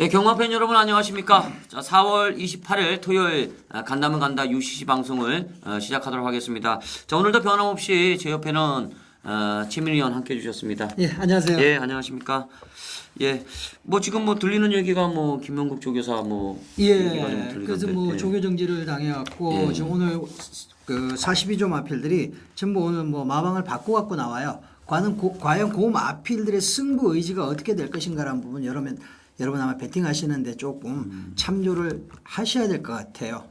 네, 경마팬 여러분 안녕하십니까? 자, 4월 28일 토요일 간다면 간다 UCC 방송을 시작하도록 하겠습니다. 자, 오늘도 변함없이 제 옆에는 최민희 의원 함께 해주셨습니다. 예, 안녕하세요. 예, 안녕하십니까? 예, 뭐 지금 뭐 들리는 얘기가 뭐 김명국 조교사 뭐 얘기가 좀 예, 들리던데. 그래서 뭐 예. 조교 정지를 당해갖고 예. 지금 오늘 그 42조 마필들이 전부 오늘 뭐 마방을 바꿔갖고 나와요. 과연 그 마필들의 승부 의지가 어떻게 될 것인가라는 부분 여러분 아마 베팅하시는데 조금 참조를 하셔야 될 것 같아요.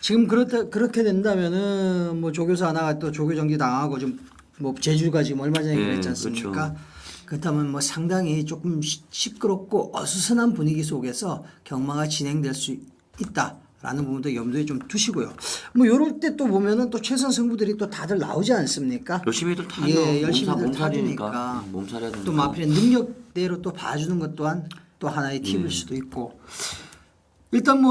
지금 그렇게 된다면은 뭐 조교사 하나가 또 조교 정지 당하고 좀 뭐 제주가 지금 얼마 전에 예, 그랬지 않습니까? 그렇죠. 그렇다면 뭐 상당히 조금 시끄럽고 어수선한 분위기 속에서 경마가 진행될 수 있다라는 부분도 염두에 좀 두시고요. 뭐 이럴 때 또 보면은 또 최선 승부들이 또 다들 나오지 않습니까? 열심히들 타죠. 예, 열심히들 몸살이니까. 타주니까. 몸살해야 되니까. 또 마필의 능력대로 또 봐주는 것 또한 또 하나의 팁일 수도 있고. 일단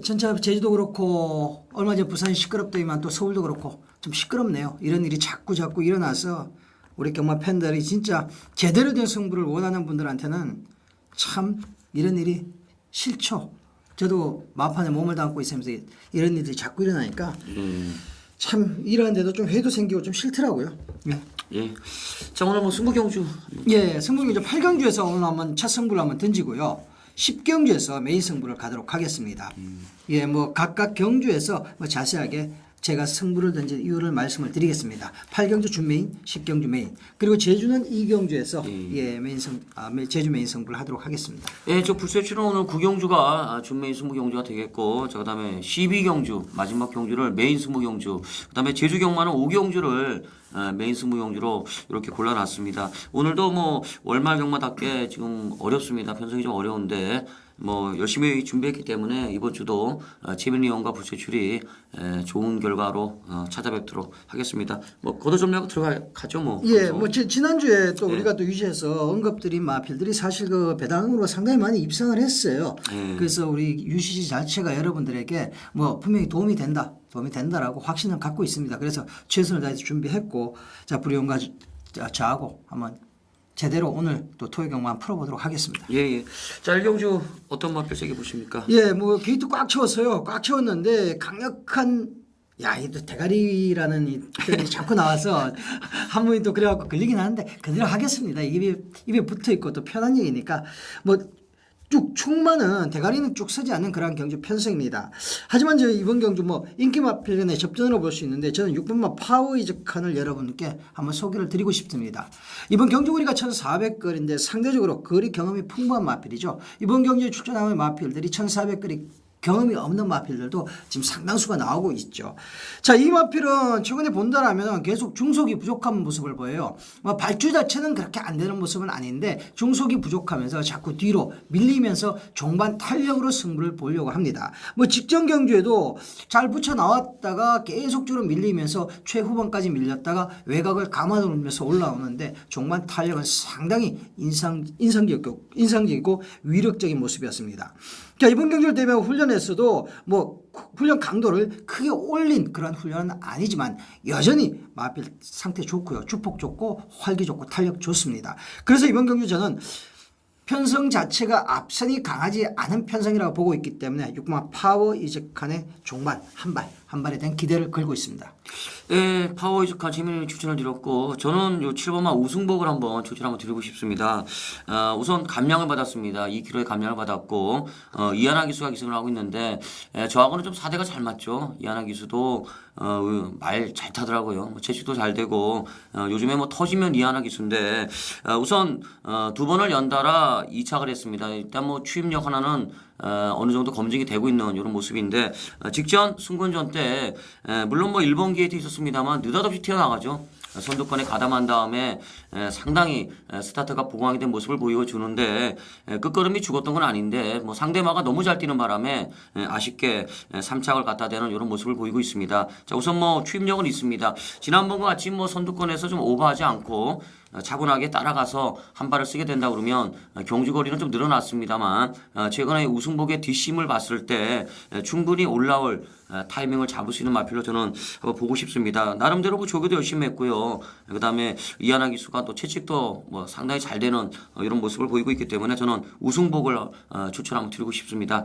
전체 제주도 그렇고 얼마 전 부산이 시끄럽더니만 또 서울도 그렇고 좀 시끄럽네요. 이런 일이 자꾸 일어나서 우리 경마 팬들이 진짜 제대로 된 승부를 원하는 분들한테는 참 이런 일이 싫죠. 저도 마판에 몸을 담고 있으면서 이런 일들이 자꾸 일어나니까 참 일하는데도 좀 회의도 생기고 좀 싫더라고요. 예. 예. 자, 오늘 뭐 승부경주. 예, 승부경주 8경주에서 오늘 한번 첫 승부를 한번 던지고요. 10경주에서 메인 승부를 가도록 하겠습니다. 예, 뭐 각각 경주에서 뭐 자세하게 제가 승부를 던진 이유를 말씀을 드리겠습니다. 8경주 준메인, 10경주 메인. 그리고 제주는 2경주에서 제주 메인 승부를 하도록 하겠습니다. 예, 저 불세출은 오늘 9경주가 준메인 승부경주가 되겠고, 저 그다음에 12경주 마지막 경주를 메인 승부경주, 그다음에 제주 경마는 5경주를 메인 승부경주로 이렇게 골라놨습니다. 오늘도 뭐 월말 경마답게 지금 어렵습니다. 편성이 좀 어려운데 뭐 열심히 준비했기 때문에 이번 주도 최민희 의원과 불세출이 좋은 결과로 찾아뵙도록 하겠습니다. 뭐 거둬 점령 들어가죠 뭐. 예, 뭐 지난주에 또 우리가 또 유시에서 언급드린 마필들이 사실 그 배당으로 상당히 많이 입상을 했어요. 그래서 우리 UCC 자체가 여러분들에게 뭐 분명히 도움이 된다라고 확신을 갖고 있습니다. 그래서 최선을 다해서 준비했고, 자, 불의원과 저하고 한번 제대로 오늘 또 토요 경마 풀어보도록 하겠습니다. 예, 예. 자, 1경주 어떤 맛 별세게 보십니까? 예, 뭐 게이트 꽉 채웠어요. 꽉 채웠는데 강력한 이또 대가리라는 이 표현이 자꾸 나와서 한 분이 또 그래갖고 걸리긴 하는데 그대로 하겠습니다. 입에 붙어 있고 또 편한 얘기니까 뭐 총만은 대가리는 쭉 서지 않는 그런 경주 편성입니다. 하지만 이번 경주 뭐 인기 마필전에 접전으로 볼 수 있는데 저는 6번마 파워이즈 칸을 여러분께 한번 소개를 드리고 싶습니다. 이번 경주 거리가 1,400거리인데 상대적으로 거리 경험이 풍부한 마필이죠. 이번 경주에 출전하는 마필들이 1,400거리 경험이 없는 마필들도 지금 상당수가 나오고 있죠. 자, 이 마필은 최근에 본다라면 계속 중속이 부족한 모습을 보여요. 뭐 발주 자체는 그렇게 안 되는 모습은 아닌데 중속이 부족하면서 자꾸 뒤로 밀리면서 종반 탄력으로 승부를 보려고 합니다. 뭐 직전 경주에도 잘 붙여 나왔다가 계속적으로 밀리면서 최후반까지 밀렸다가 외곽을 감아놓으면서 올라오는데 종반 탄력은 상당히 인상적이고 위력적인 모습이었습니다. 자, 이번 경주를 대비하고 훈련에서도 뭐 훈련 강도를 크게 올린 그런 훈련은 아니지만 여전히 마필 상태 좋고요. 주폭 좋고 활기 좋고 탄력 좋습니다. 그래서 이번 경주 저는 편성 자체가 앞선이 강하지 않은 편성이라고 보고 있기 때문에 6마 파워 이적칸의 종반 한 발에 대한 기대를 걸고 있습니다. 예, 파워 이적칸 재미있는 추천을 드렸고 저는 요 7번마 우승복을 한번 추천 한번 드리고 싶습니다. 우선 감량을 받았습니다. 2kg의 감량을 받았고 이하나 기수가 기승을 하고 있는데 저하고는 좀 사대가 잘 맞죠. 이하나 기수도 말 잘 타더라고요. 제주도 잘 되고 요즘에 뭐 터지면 이하나 기수인데 우선 두 번을 연달아 2착을 했습니다. 일단 뭐 추임력 하나는 어느 정도 검증이 되고 있는 이런 모습인데 직전 승권전 때 물론 뭐 1번 게이트 있었습니다만 느닷없이 튀어나가죠. 선두권에 가담한 다음에 상당히 스타트가 보강이 된 모습을 보여주는데 끝걸음이 죽었던 건 아닌데 뭐 상대마가 너무 잘 뛰는 바람에 아쉽게 3착을 갖다 대는 이런 모습을 보이고 있습니다. 자, 우선 뭐 추임력은 있습니다. 지난번과 같이 뭐 선두권에서 좀 오버하지 않고 차분하게 따라가서 한 발을 쓰게 된다 그러면 경주거리는 좀 늘어났습니다만 최근에 우승복의 뒷심을 봤을 때 충분히 올라올 타이밍을 잡을 수 있는 마필로 저는 한번 보고 싶습니다. 나름대로 뭐 조교도 열심히 했고요. 그다음에 이하나 기수가 또 채찍도 뭐 상당히 잘 되는 이런 모습을 보이고 있기 때문에 저는 우승복을 추천 한번 드리고 싶습니다.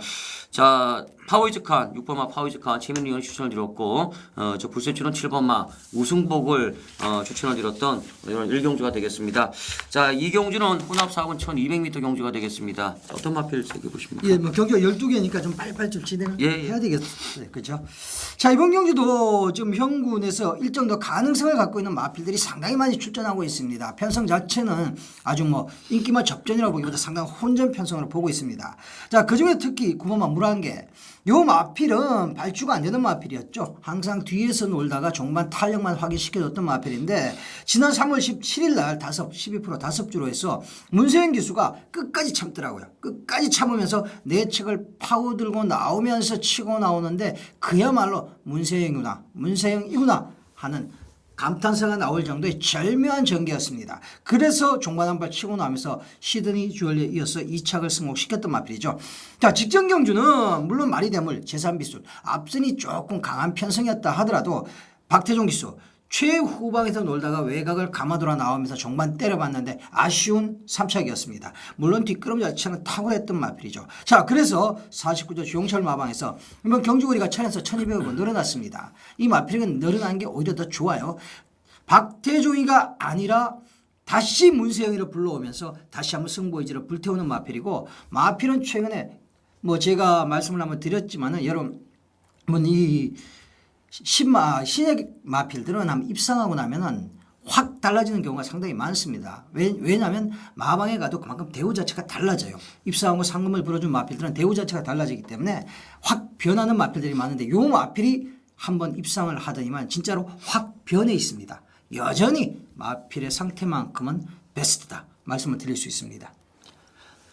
자, 파워이즈칸 6번마 파워이즈칸 최민희 의원이 추천을 드렸고 저 불세출은 7번마 우승복을 추천을 드렸던 이런 1경주가 되겠습니다. 자, 2경주는 혼합 4군 1200m 경주가 되겠습니다. 자, 어떤 마필 새겨보십니까? 예, 뭐 경주가 12개니까 좀 빨리빨리 좀 진행을 예. 해야 되겠어요. 그렇죠? 자, 이번 경주도 지금 형군에서 일정도 가능성을 갖고 있는 마필들이 상당히 많이 출전하고 있습니다. 편성 자체는 아주 뭐 인기만 접전이라고 보기보다 상당히 혼전 편성으로 보고 있습니다. 자, 그중에 특히 9번마 물안개. 요 마필은 발주가 안 되는 마필이었죠. 항상 뒤에서 놀다가 종반 탄력만 확인시켜줬던 마필인데 지난 3월 17일 날 12% 5주로 해서 문세영 기수가 끝까지 참더라고요. 끝까지 참으면서 내측을 파고들고 나오면서 치고 나오는데 그야말로 문세영이구나 하는 감탄사가 나올 정도의 절묘한 전개였습니다. 그래서 종반 한 발 치고 나면서 시드니 주얼리에 이어서 2착을 승복시켰던 마필이죠. 자, 직전 경주는 물론 마리대물, 제3비술, 앞선이 조금 강한 편성이었다 하더라도 박태종 기수 최후방에서 놀다가 외곽을 감아돌아 나오면서 종반 때려봤는데 아쉬운 3착이었습니다. 물론 뒷걸음 자체는 탁월했던 마필이죠. 자, 그래서 49조 주용철 마방에서 이번 경주거리가 1000에서 1200원 늘어났습니다. 이 마필은 늘어난 게 오히려 더 좋아요. 박태종이가 아니라 다시 문세영이를 불러오면서 다시 한번 승부의지를 불태우는 마필이고, 마필은 최근에 뭐 제가 말씀을 한번 드렸지만은 여러분 이 신의 마필들은 한번 입상하고 나면은 확 달라지는 경우가 상당히 많습니다. 왜냐하면 마방에 가도 그만큼 대우 자체가 달라져요. 입상하고 상금을 불어준 마필들은 대우 자체가 달라지기 때문에 확 변하는 마필들이 많은데 요 마필이 한번 입상을 하더니만 진짜로 확 변해 있습니다. 여전히 마필의 상태만큼은 베스트다 말씀을 드릴 수 있습니다.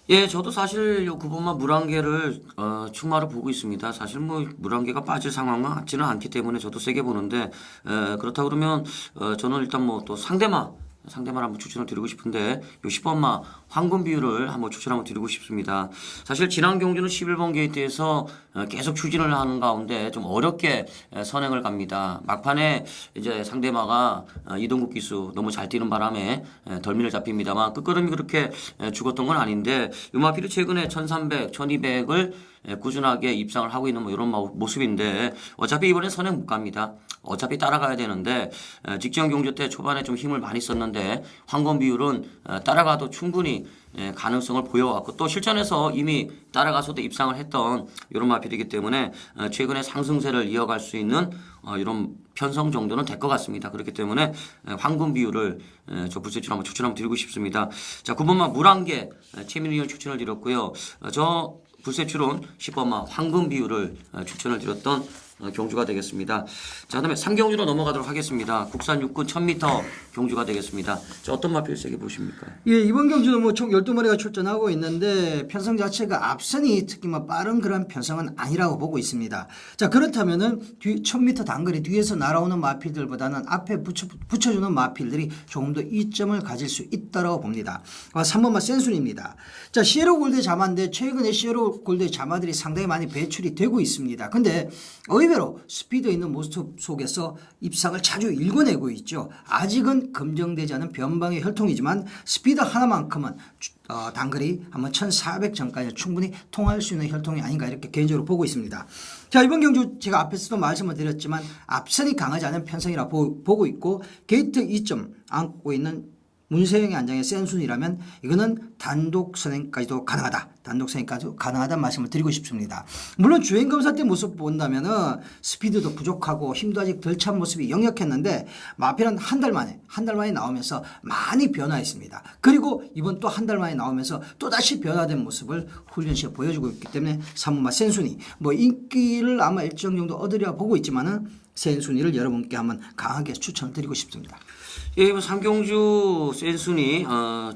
예, 저도 사실 요 9번마 물안개를 충마로 보고 있습니다. 사실 뭐 물안개가 빠질 상황은 같지는 않기 때문에 저도 세게 보는데 그렇다 그러면 저는 일단 뭐 또 상대마를 한번 추천을 드리고 싶은데 요 10번마 황금 비율을 한번 추천 한번 드리고 싶습니다. 사실 지난 경주는 11번 게이트에서 계속 추진을 하는 가운데 좀 어렵게 선행을 갑니다. 막판에 이제 상대마가 이동국 기수 너무 잘 뛰는 바람에 덜미를 잡힙니다만 끝걸음이 그렇게 죽었던 건 아닌데 요마필이 최근에 1300, 1200을 꾸준하게 입상을 하고 있는 뭐 이런 모습인데 어차피 이번에 선행 못 갑니다. 어차피 따라가야 되는데 직전 경주 때 초반에 좀 힘을 많이 썼는데 황금 비율은 따라가도 충분히 가능성을 보여왔고 또 실전에서 이미 따라가서도 입상을 했던 이런 마필이기 때문에 최근에 상승세를 이어갈 수 있는 이런 편성 정도는 될 것 같습니다. 그렇기 때문에 황금 비율을 저 불세출 한번 추천 한번 드리고 싶습니다. 자, 9번마 물안개 최민희 의원 추천을 드렸고요. 저 불세출은 10번마 황금 비율을 추천을 드렸던 경주가 되겠습니다. 자, 그다음에 3경주로 넘어가도록 하겠습니다. 국산 육군 1000m 경주가 되겠습니다. 자, 어떤 마필 세게 보십니까? 예, 이번 경주는 뭐 총 12마리가 출전하고 있는데 편성 자체가 앞선이 특히 뭐 빠른 그런 편성은 아니라고 보고 있습니다. 자, 그렇다면은 1000m 단거리 뒤에서 날아오는 마필들보다는 앞에 붙여주는 마필들이 조금 더 이점을 가질 수 있다고 봅니다. 3번마 센순입니다. 자, 시에로 골드의 자마인데 최근에 시에로 골드의 자마들이 상당히 많이 배출이 되고 있습니다. 근데 의외로 스피드 있는 모습 속에서 입상을 자주 일궈내고 있죠. 아직은 검증되지 않은 변방의 혈통이지만 스피드 하나만큼은 단거리 한번 1400 전까지 충분히 통할 수 있는 혈통이 아닌가 이렇게 개인적으로 보고 있습니다. 자, 이번 경주 제가 앞에서도 말씀을 드렸지만 앞선이 강하지 않은 편성이라 보고 있고 게이트 2점 안고 있는 문세영의 안장의 센순이라면 이거는 단독 선행까지도 가능하다. 단독 선행까지도 가능하다는 말씀을 드리고 싶습니다. 물론 주행 검사 때 모습 본다면은 스피드도 부족하고 힘도 아직 덜 찬 모습이 역력했는데 마필은 한 달 만에 나오면서 많이 변화했습니다. 그리고 이번 또 한 달 만에 나오면서 또다시 변화된 모습을 훈련 시에 보여주고 있기 때문에 3번마 센순이 뭐 인기를 아마 일정 정도 얻으려 보고 있지만은 센순이를 여러분께 한번 강하게 추천을 드리고 싶습니다. 예, 이번 3경주 센순이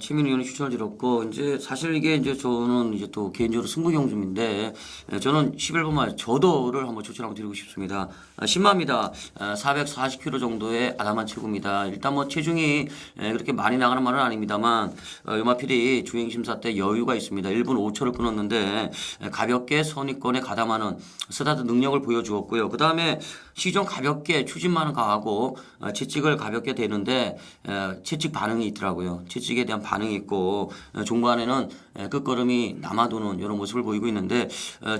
최민희 의원이 추천을 드렸고 이제 사실 이게 이제 저는 이제 또 개인적으로 승부 경주인데 저는 11번마 저도를 한번 추천 한번 드리고 싶습니다. 신마입니다. 440kg 정도의 아담한 체구입니다. 일단 뭐 체중이 그렇게 많이 나가는 말은 아닙니다만 요마필이 주행 심사 때 여유가 있습니다. 1분 5초를 끊었는데 가볍게 선위권에 가담하는 스타트 능력을 보여주었고요. 그 다음에 시종 가볍게 추진만은 강하고 채찍을 가볍게 대는데 채찍 반응이 있더라고요. 채찍에 대한 반응이 있고 종반에는 끝걸음이 남아도는 이런 모습을 보이고 있는데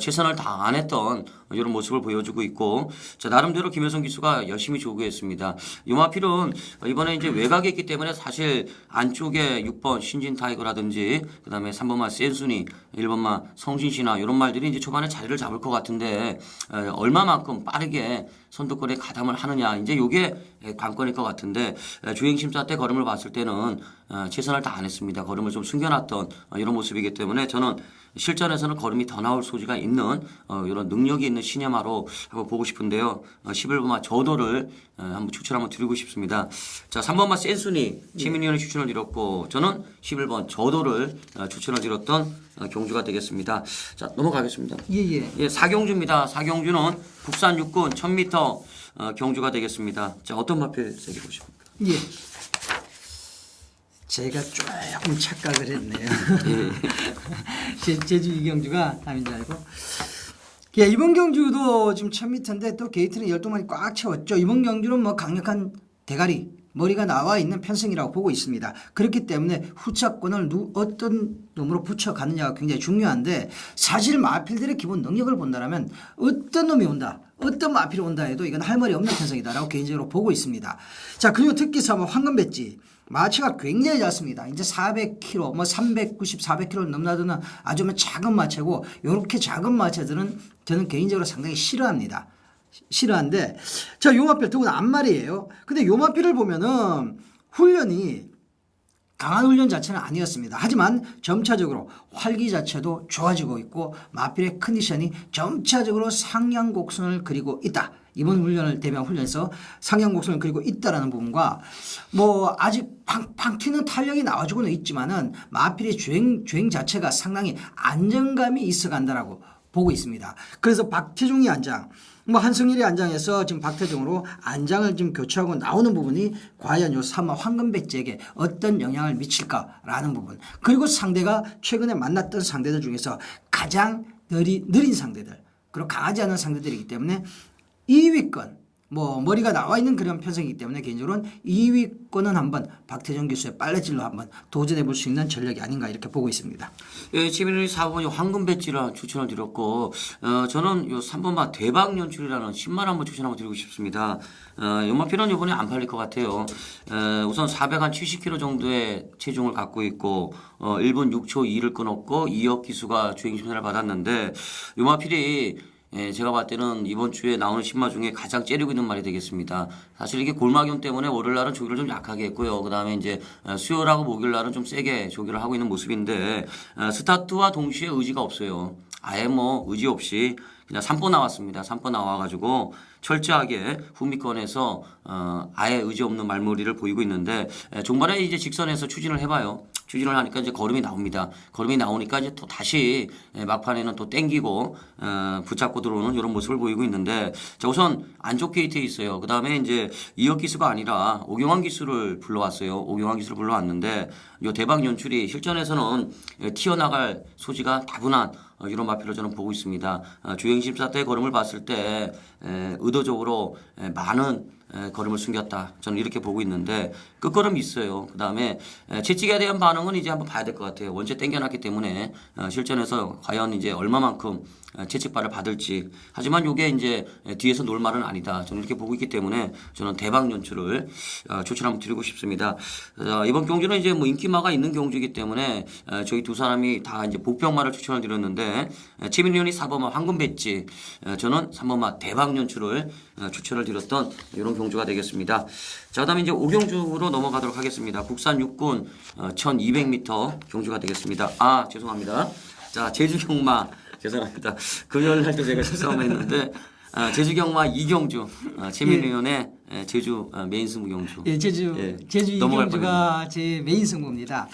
최선을 다 안 했던 이런 모습을 보여주고 있고 자, 나름대로 김효성 기수가 열심히 조구했습니다. 요마필은 이번에 이제 외곽에 있기 때문에 사실 안쪽에 6번 신진 타이거라든지 그다음에 3번마 센순이 1번마 성신시나 이런 말들이 이제 초반에 자리를 잡을 것 같은데 얼마만큼 빠르게 선두권에 가담을 하느냐 이제 이게 관건일 것 같은데 주행 심사 때 걸음을 봤을 때는 최선을 다 안 했습니다. 걸음을 좀 숨겨놨던 이런 모습이기 때문에 저는 실전에서는 걸음이 더 나올 소지가 있는 이런 능력이 있는 시네마로 한번 보고 싶은데요. 11번마 저도를 한번 추천 한번 드리고 싶습니다. 자, 3번마 센순이 최민희 의원이 추천을 드렸고 저는 11번 저도를 추천을 드렸던 경주가 되겠습니다. 자, 넘어가겠습니다. 예, 사경주입니다. 사경주는 국산 육군 1000m 경주가 되겠습니다. 자, 어떤 마필 세게 보십니까? 예. 제가 조금 착각을 했네요. 제주 이 경주가 다음인 줄 알고. 예, 이번 경주도 지금 1000m인데 또 게이트는 12마리 꽉 채웠죠. 이번 경주는 뭐 강력한 대가리, 머리가 나와 있는 편승이라고 보고 있습니다. 그렇기 때문에 후차권을 어떤 놈으로 붙여가느냐가 굉장히 중요한데 사실 마필들의 기본 능력을 본다면 어떤 놈이 온다. 어떤 마필이 온다 해도 이건 할 말이 없는 편성이다라고 개인적으로 보고 있습니다. 자, 그리고 특기사 뭐 황금배지. 마체가 굉장히 작습니다. 이제 400kg, 뭐 390, 400kg 넘나드는 아주 작은 마체고 이렇게 작은 마체들은 저는 개인적으로 상당히 싫어합니다. 싫어한데 자, 요마필 더구나 앞말이에요. 근데 요마필을 보면은 훈련이 강한 훈련 자체는 아니었습니다. 하지만 점차적으로 활기 자체도 좋아지고 있고 마필의 컨디션이 점차적으로 상향 곡선을 그리고 있다. 이번 훈련을 대비한 훈련에서 상향 곡선을 그리고 있다라는 부분과 뭐 아직 팡팡 튀는 탄력이 나와주고는 있지만은 마필의 주행 자체가 상당히 안정감이 있어 간다라고 보고 있습니다. 그래서 박태종이 안장, 뭐 한승일이 안장에서 지금 박태종으로 안장을 지금 교체하고 나오는 부분이 과연 요 3화 황금배지에게 어떤 영향을 미칠까라는 부분. 그리고 상대가 최근에 만났던 상대들 중에서 가장 느린 상대들, 그리고 강하지 않은 상대들이기 때문에 2위권, 뭐 머리가 나와 있는 그런 편성이기 때문에 개인적으로는 2위권은 한번 박태종 교수의 빨래질로 한번 도전해 볼 수 있는 전략이 아닌가 이렇게 보고 있습니다. 예, 지민이 4번이 황금배지라 추천을 드렸고 저는 요 3번마 대박연출이라는 10만 한번 추천 한번 드리고 싶습니다. 요마필은 이번에 안 팔릴 것 같아요. 우선 470kg 정도의 체중을 갖고 있고 1분 6초 2를 끊었고 2억 기수가 주행 심사를 받았는데 요마필이 제가 봤을 때는 이번 주에 나오는 신마 중에 가장 째리고 있는 말이 되겠습니다. 사실 이게 골마경 때문에 월요일 날은 조기를 좀 약하게 했고요. 그 다음에 이제 수요일하고 목요일 날은 좀 세게 조기를 하고 있는 모습인데 스타트와 동시에 의지가 없어요. 아예 뭐 의지 없이 그냥 3번 나왔습니다. 3번 나와가지고 철저하게 후미권에서 아예 의지 없는 말머리를 보이고 있는데 종반에 이제 직선에서 추진을 해봐요. 추진을 하니까 이제 걸음이 나옵니다. 걸음이 나오니까 이제 또 다시 막판에는 또 땡기고 붙잡고 들어오는 이런 모습을 보이고 있는데 자, 우선 안쪽 게이트에 있어요. 그 다음에 이제 이혁 기수가 아니라 오경환 기수를 불러왔어요. 오경환 기수를 불러왔는데 이 대박 연출이 실전에서는 튀어나갈 소지가 다분한 이런 마필을 저는 보고 있습니다. 주행심사 때 걸음을 봤을 때 의도적으로 많은 걸음을 숨겼다. 저는 이렇게 보고 있는데 끝걸음이 있어요. 그 다음에 채찍에 대한 반응은 이제 한번 봐야 될 것 같아요. 원체 땡겨놨기 때문에 실전에서 과연 이제 얼마만큼 채찍발을 받을지. 하지만 이게 이제 뒤에서 놀 말은 아니다. 저는 이렇게 보고 있기 때문에 저는 대박 연출을 추천 한번 드리고 싶습니다. 이번 경주는 이제 뭐 인기마가 있는 경주이기 때문에 저희 두 사람이 다 이제 복병마를 추천을 드렸는데 최민희 의원이 4번마 황금배지, 저는 3번마 대박 연출을 추천을 드렸던 이런 경주가 되겠습니다. 자, 그다음에 이제 5경주로 넘어가도록 하겠습니다. 국산 육군 1200m 경주가 되겠습니다. 아, 죄송합니다. 자, 제주 경마 죄송합니다. 금요일 날 때 제가 실수했는데 제주 경마 2경주 최민희 의원의 제주 메인 승부 경주. 예, 제주 2경주가 제 메인 승부입니다.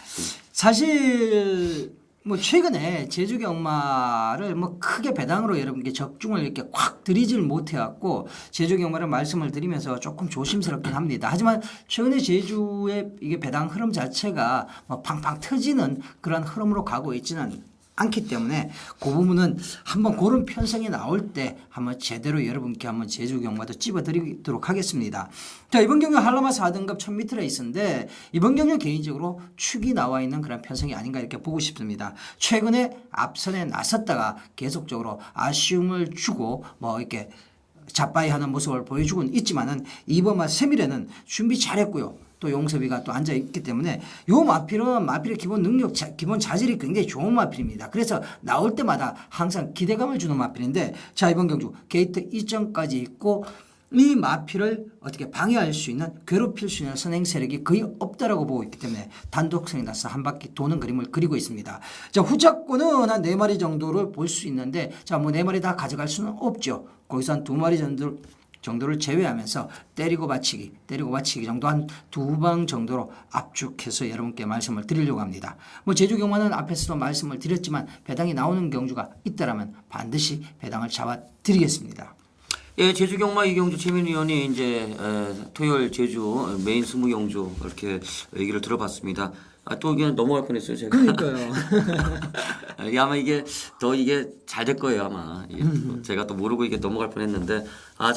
사실 뭐 최근에 제주 경마를 뭐 크게 배당으로 여러분께 적중을 이렇게 확 들이질 못해갖고 제주 경마를 말씀을 드리면서 조금 조심스럽긴 합니다. 하지만 최근에 제주의 이게 배당 흐름 자체가 뭐 팡팡 터지는 그런 흐름으로 가고 있지는 않기 때문에 그 부분은 한번 그런 편성이 나올 때 한번 제대로 여러분께 한번 제주 경마도 찝어드리도록 하겠습니다. 자, 이번 경주 한라마 4등급 1000m 레이스인데 이번 경주 개인적으로 축이 나와 있는 그런 편성이 아닌가 이렇게 보고 싶습니다. 최근에 앞선에 나섰다가 계속적으로 아쉬움을 주고 뭐 이렇게 자빠이하는 모습을 보여주고는 있지만은 이번 세밀에는 준비 잘했고요. 또 용섭이가 또 앉아 있기 때문에 요 마필의 기본 능력, 기본 자질이 굉장히 좋은 마필입니다. 그래서 나올 때마다 항상 기대감을 주는 마필인데 자, 이번 경주 게이트 이점까지 있고 이 마필을 어떻게 방해할 수 있는 괴롭힐 수 있는 선행 세력이 거의 없다라고 보고 있기 때문에 단독성이 나서 한 바퀴 도는 그림을 그리고 있습니다. 자, 후자권은 한 4마리 정도를 볼 수 있는데 자, 뭐 4마리 다 가져갈 수는 없죠. 거기서 한 2마리 정도를 제외하면서 때리고 받치기 정도 한 2방 정도로 압축해서 여러분께 말씀을 드리려고 합니다. 뭐 제주 경마는 앞에서도 말씀을 드렸지만 배당이 나오는 경주가 있다라면 반드시 배당을 잡아 드리겠습니다. 예, 제주 경마 이경주 최민희 의원이 이제 토요일 제주 메인 스무 경주 이렇게 얘기를 들어봤습니다. 또 이게 넘어갈 뻔했어요 제가. 그러니까요. 아마 이게 잘 될 거예요 아마. 제가 또 모르고 이게 넘어갈 뻔했는데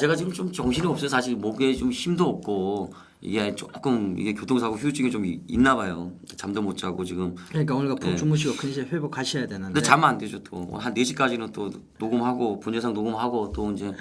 제가 지금 좀 정신이 없어요. 사실 목에 좀 힘도 없고 이게 조금 이게 교통사고 후유증이 좀 있나 봐요. 잠도 못 자고 지금. 그러니까 오늘 푹 주무시고 컨디션 회복하셔야 되는데. 근데 자면 안 되죠 또. 한 4시까지는 또 녹음하고 본예상 녹음하고 또 이제.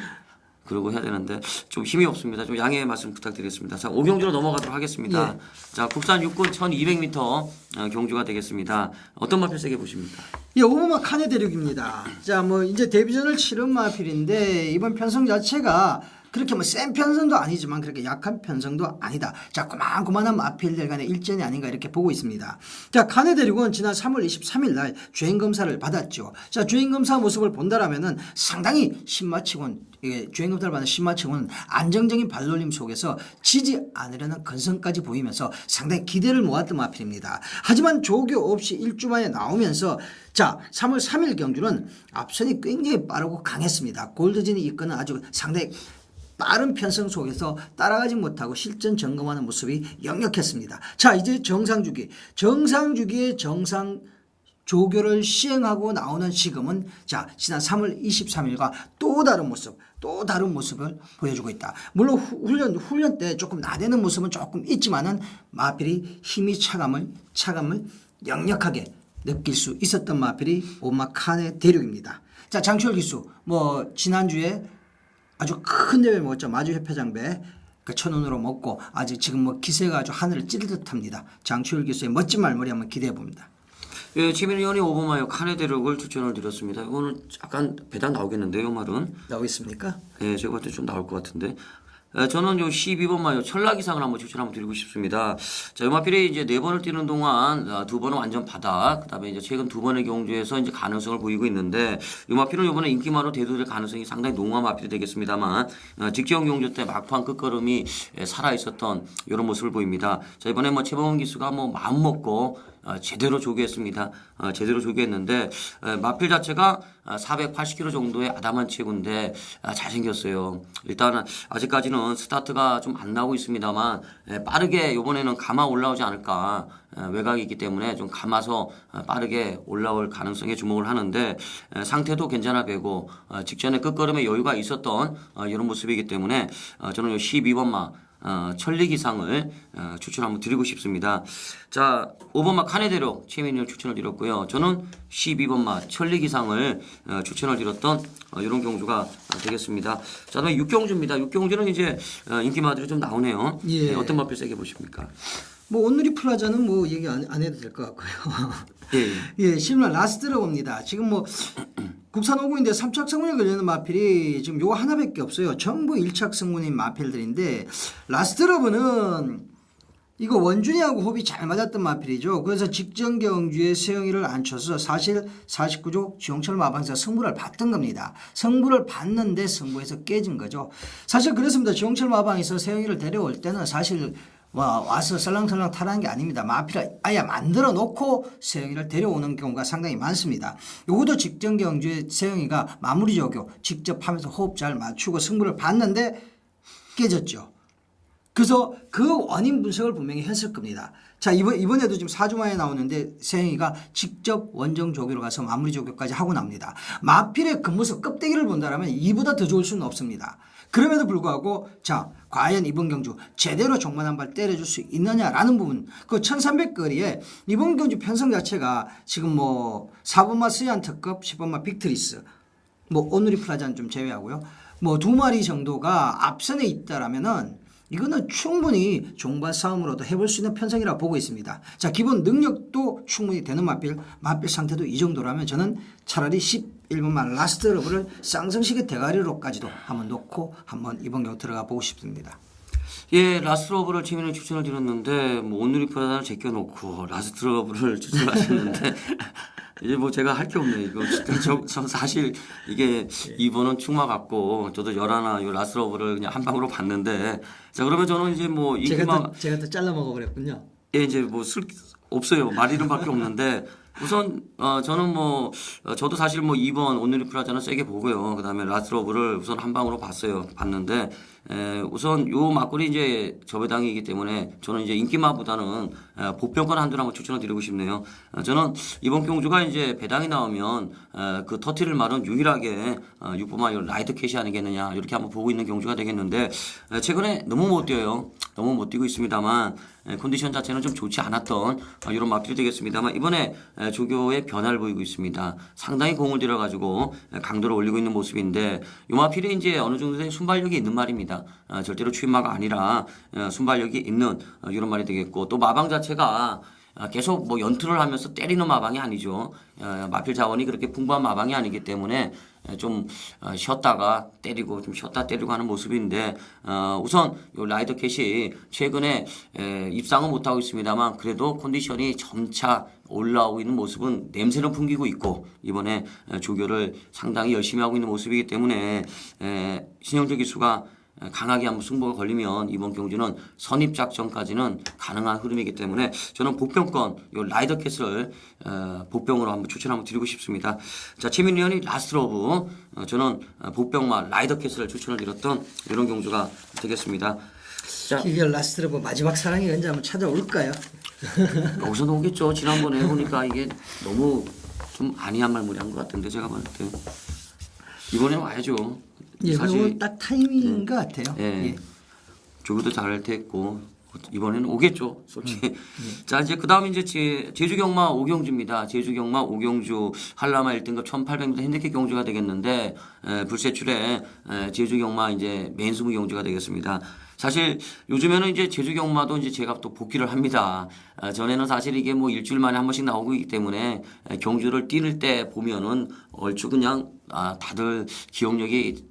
그러고 해야 되는데 좀 힘이 없습니다. 좀 양해의 말씀 부탁드리겠습니다. 자, 5경주로 넘어가도록 하겠습니다. 자, 국산 육군 1200m 경주가 되겠습니다. 어떤 마필 세게 보십니까? 예, 오버마 칸의 대륙입니다. 자, 뭐 이제 데뷔전을 치른 마필인데 이번 편성 자체가 그렇게 뭐 센 편성도 아니지만 그렇게 약한 편성도 아니다. 자, 고만고만한 마필들 간의 일전이 아닌가 이렇게 보고 있습니다. 자, 칸의 대륙은 지난 3월 23일 날 주행검사를 받았죠. 자, 주행검사 모습을 본다라면은 상당히 신마치곤 주행검사를 받은 신마치곤은 안정적인 발놀림 속에서 지지 않으려는 근성까지 보이면서 상당히 기대를 모았던 마필입니다. 하지만 조교 없이 1주 만에 나오면서 자, 3월 3일 경주는 앞선이 굉장히 빠르고 강했습니다. 골드진이 이끄는 아주 상당히 빠른 편성 속에서 따라가지 못하고 실전 점검하는 모습이 역력했습니다. 자, 이제 정상주기의 정상 조교를 시행하고 나오는 지금은 자, 지난 3월 23일과 또 다른 모습을 보여주고 있다. 물론 훈련 때 조금 나대는 모습은 조금 있지만은 마필이 힘이 차감을 역력하게 느낄 수 있었던 마필이 오마 칸의 대륙입니다. 자, 장추열 기수 뭐 지난주에 아주 큰 대회 먹었죠. 마주협회장배 그 천원으로 먹고 아직 지금 뭐 기세가 아주 하늘을 찌를 듯합니다. 장추열 기수의 멋진 말머리 한번 기대해 봅니다. 예, 최민희 의원이 오버마이어 칸의 대륙을 추천을 드렸습니다. 이거는 약간 배당 나오겠는데요, 말은. 나오겠습니까? 예, 제가 봤을 때 좀 나올 것 같은데. 저는 요 12번 마요 천락이상을 한번 추천 한번 드리고 싶습니다. 자, 요 마필이 이제 4번을 뛰는 동안 2번은 완전 바닥, 그다음에 이제 최근 2번의 경주에서 이제 가능성을 보이고 있는데 요 마필은 이번에 인기마로 대두될 가능성이 상당히 농후한 마필이 되겠습니다만 직전 경주 때 막판 끝걸음이 살아 있었던 이런 모습을 보입니다. 자, 이번에 뭐 최범원 기수가 뭐 마음 먹고 제대로 조교했습니다. 제대로 조교했는데 마필 자체가 480kg 정도의 아담한 체구인데 잘생겼어요. 일단은 아직까지는 스타트가 좀 안 나오고 있습니다만 빠르게 이번에는 감아 올라오지 않을까. 외곽이 있기 때문에 좀 감아서 빠르게 올라올 가능성에 주목을 하는데 상태도 괜찮아 보이고 직전에 끝걸음에 여유가 있었던 이런 모습이기 때문에 저는 이 12번마 천리기상을 추천 한번 드리고 싶습니다. 자, 5번마 칸에대로 최민희를 추천을 드렸고요. 저는 12번마 천리기상을 추천을 드렸던 이런 경주가 되겠습니다. 자, 다음에 6경주입니다. 6경주는 이제 인기마들이 좀 나오네요. 예. 네, 어떤 마필 세게 보십니까? 뭐 온누리 플라자는 뭐 얘기 안 해도 될 것 같고요. 예, 실물 라스트로 봅니다. 지금 뭐 국산 5구인데 3착 성분에 걸리는 마필이 지금 요거 하나밖에 없어요. 전부 1착 성분인 마필들인데 라스트러브는 이거 원준이하고 호흡이 잘 맞았던 마필이죠. 그래서 직전 경주에 세영이를 안 쳐서 사실 49조 지용철 마방에서 승부를 봤던 겁니다. 승부를 봤는데 승부에서 깨진 거죠. 사실 그렇습니다. 지용철 마방에서 세영이를 데려올 때는 사실 와서 설렁설렁 타라는 게 아닙니다. 마피를 아예 만들어 놓고 세영이를 데려오는 경우가 상당히 많습니다. 요것도 직전 경주에 세영이가 마무리 조교 직접 하면서 호흡 잘 맞추고 승부를 봤는데 깨졌죠. 그래서 그 원인 분석을 분명히 했을 겁니다. 자, 이번에도 지금 4주 만에 나오는데 세영이가 직접 원정 조교로 가서 마무리 조교까지 하고 납니다. 마필의 그 모습 껍데기를 본다면 이보다 더 좋을 수는 없습니다. 그럼에도 불구하고 자, 과연 이번 경주 제대로 종만 한 발 때려줄 수 있느냐라는 부분. 그 1300거리에 이번 경주 편성 자체가 지금 뭐 4번마 스얀 특급, 10번마 빅트리스, 뭐 오누리 플라자는 좀 제외하고요. 뭐 두 마리 정도가 앞선에 있다라면은 이거는 충분히 종반 싸움으로도 해볼 수 있는 편성이라고 보고 있습니다. 자, 기본 능력도 충분히 되는 마필 상태도 이 정도라면 저는 차라리 11번만 라스트 러브를 쌍성식의 대가리로까지도 한번 놓고 한번 이번 경우 들어가 보고 싶습니다. 예, 라스트 러브를 재미있는 추천을 드렸는데 뭐 오늘이 프라다를 제껴놓고 라스트 러브를 추천하셨는데 이제 뭐 제가 할 게 없네요. 이거 진짜 저 사실 이게 2번은 충마 같고 저도 열하나 요 라스트 러브를 그냥 한 방으로 봤는데 자 그러면 저는 이제 뭐 제가 또 잘라 먹어버렸군요. 예, 이제 뭐 없어요. 말 이름밖에 없는데 우선 저는 뭐 저도 사실 뭐 2번 오늘이 프라자는 세게 보고요. 그다음에 라스트 러브를 우선 한 방으로 봤는데 우선 요 맞골이 이제 저배당이기 때문에 저는 이제 인기마보다는 보편권 한두를 한번 추천을 드리고 싶네요. 저는 이번 경주가 이제 배당이 나오면 그 터트릴 말은 유일하게 6번마 라이트 캐시 아니겠느냐 이렇게 한번 보고 있는 경주가 되겠는데 최근에 너무 못 뛰어요. 너무 못 뛰고 있습니다만 컨디션 자체는 좀 좋지 않았던 이런 마필이 되겠습니다만 이번에 조교의 변화를 보이고 있습니다. 상당히 공을 들여가지고 강도를 올리고 있는 모습인데 이 마필이 이제 어느 정도의 순발력이 있는 말입니다. 절대로 추임마가 아니라 순발력이 있는 이런 말이 되겠고 또 마방 자체가 계속 뭐 연투를 하면서 때리는 마방이 아니죠. 마필 자원이 그렇게 풍부한 마방이 아니기 때문에 좀 쉬었다가 때리고 좀 쉬었다 때리고 하는 모습인데 우선 요 라이더 캣이 최근에 입상은 못하고 있습니다만 그래도 컨디션이 점차 올라오고 있는 모습은 냄새는 풍기고 있고 이번에 조교를 상당히 열심히 하고 있는 모습이기 때문에 신영재 기수가 강하게 한번 승부가 걸리면 이번 경주는 선입 작전까지는 가능한 흐름이기 때문에 저는 보병권 요 라이더 캣을 보병으로 한번 추천 한번 드리고 싶습니다. 자, 최민희 의원이 라스트 러브 저는 보병마 라이더 캣을 추천을 드렸던 이런 경주가 되겠습니다. 자, 이게 라스트 러브 마지막 사랑이 언제 한번 찾아올까요? 여기서 오겠죠. 지난번에 해보니까 이게 너무 좀 아니한 말무리한 것 같은데 제가 봤을 때 이번에는 와야죠. 예, 사실 딱 타이밍인 것 같아요. 예. 예. 조교도 잘할 테고 이번에는 오겠죠, 솔직히. 자, 이제 그다음 이제 제주 경마 오경주입니다. 제주 경마 오경주 한라마 1등급 1,800m 핸디캡 경주가 되겠는데 불세출에 제주 경마 이제 맨수무 경주가 되겠습니다. 사실 요즘에는 이제 제주 경마도 이제 제가 또 복귀를 합니다. 전에는 사실 이게 뭐 일주일 만에 한 번씩 나오고 있기 때문에 경주를 뛸 때 보면은 얼추 그냥 다들 기억력이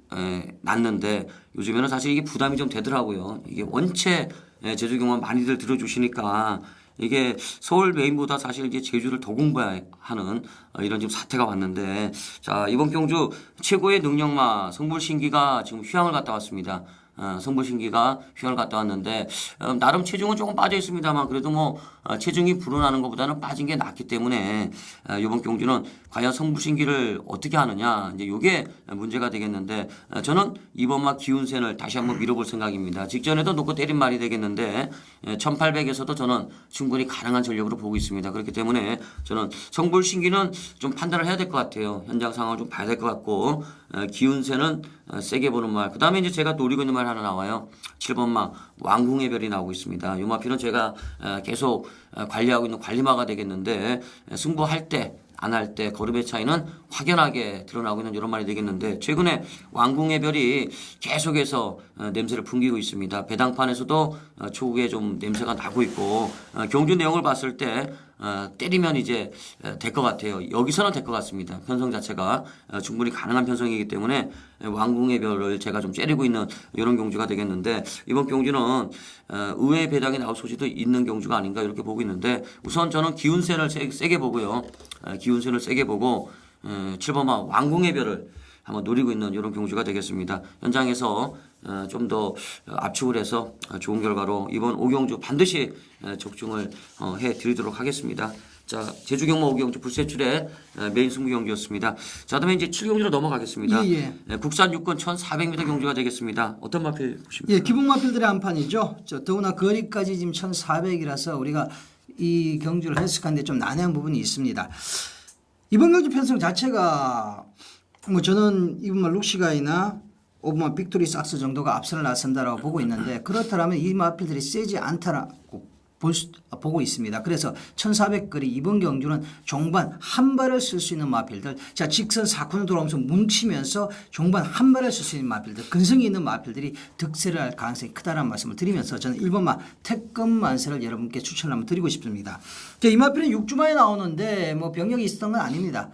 났는데 요즘에는 사실 이게 부담이 좀 되더라고요. 이게 원체 제주 경마 많이들 들어주시니까 이게 서울 메인보다 사실 이제 제주를 더 공부하는 이런 지금 사태가 왔는데 자, 이번 경주 최고의 능력마 성불신기가 지금 휴양을 갔다 왔습니다. 성불신기가 휴양을 갔다 왔는데 나름 체중은 조금 빠져 있습니다만 그래도 뭐 체중이 불어나는 것보다는 빠진 게 낫기 때문에 이번 경주는 과연 성불신기를 어떻게 하느냐 이제 이게 문제가 되겠는데 저는 이번마 기운센을 다시 한번 밀어볼 생각입니다. 직전에도 놓고 때린 말이 되겠는데 1800에서도 저는 충분히 가능한 전력으로 보고 있습니다. 그렇기 때문에 저는 성불신기는 좀 판단을 해야 될 것 같아요. 현장 상황을 좀 봐야 될 것 같고 기운센은 세게 보는 말. 그 다음에 이제 제가 노리고 있는 말 하나 나와요. 7번마 왕궁의 별이 나오고 있습니다. 이 마피는 제가 계속 관리하고 있는 관리마가 되겠는데 승부할 때 안 할 때 걸음의 차이는 확연하게 드러나고 있는 이런 말이 되겠는데 최근에 왕궁의 별이 계속해서 냄새를 풍기고 있습니다. 배당판에서도 초구에 좀 냄새가 나고 있고 경주 내용을 봤을 때 때리면 이제 될 것 같아요. 여기서는 될 것 같습니다. 편성 자체가 충분히 가능한 편성이기 때문에 왕궁의 별을 제가 좀 째리고 있는 이런 경주가 되겠는데 이번 경주는 의외의 배당이 나올 소지도 있는 경주가 아닌가 이렇게 보고 있는데 우선 저는 기운센을 세게 보고요. 기운센을 세게 보고 7번마 왕궁의 별을 한번 노리고 있는 이런 경주가 되겠습니다. 현장에서 좀 더 압축을 해서 좋은 결과로 이번 오경주 반드시 적중을 해드리도록 하겠습니다. 자, 제주 경마 오경주 불세출의 메인 승부 경주였습니다. 자, 그다음에 이제 7경주로 넘어가겠습니다. 예. 국산 육군 1,400m 경주가 되겠습니다. 어떤 마필 보십니까? 예, 기본 마필들의 한 판이죠. 더구나 거리까지 지금 1,400이라서 우리가 이 경주를 해석하는데 좀 난해한 부분이 있습니다. 이번 경주 편성 자체가 뭐 저는 이번만 룩시가이나 오브만 빅토리 삭스 정도가 앞선을 나선다라고 보고 있는데 그렇다면 이 마필들이 세지 않다라고 보고 있습니다. 그래서 1,400거리 이번 경주는 종반 한 발을 쓸 수 있는 마필들, 자 직선 4코너 돌아오면서 뭉치면서 종반 한 발을 쓸 수 있는 마필들, 근성이 있는 마필들이 득세를 할 가능성이 크다라는 말씀을 드리면서 저는 1번마 태권만세를 여러분께 추천을 한번 드리고 싶습니다. 자, 이 마필은 6주 만에 나오는데 뭐 병력이 있었던 건 아닙니다.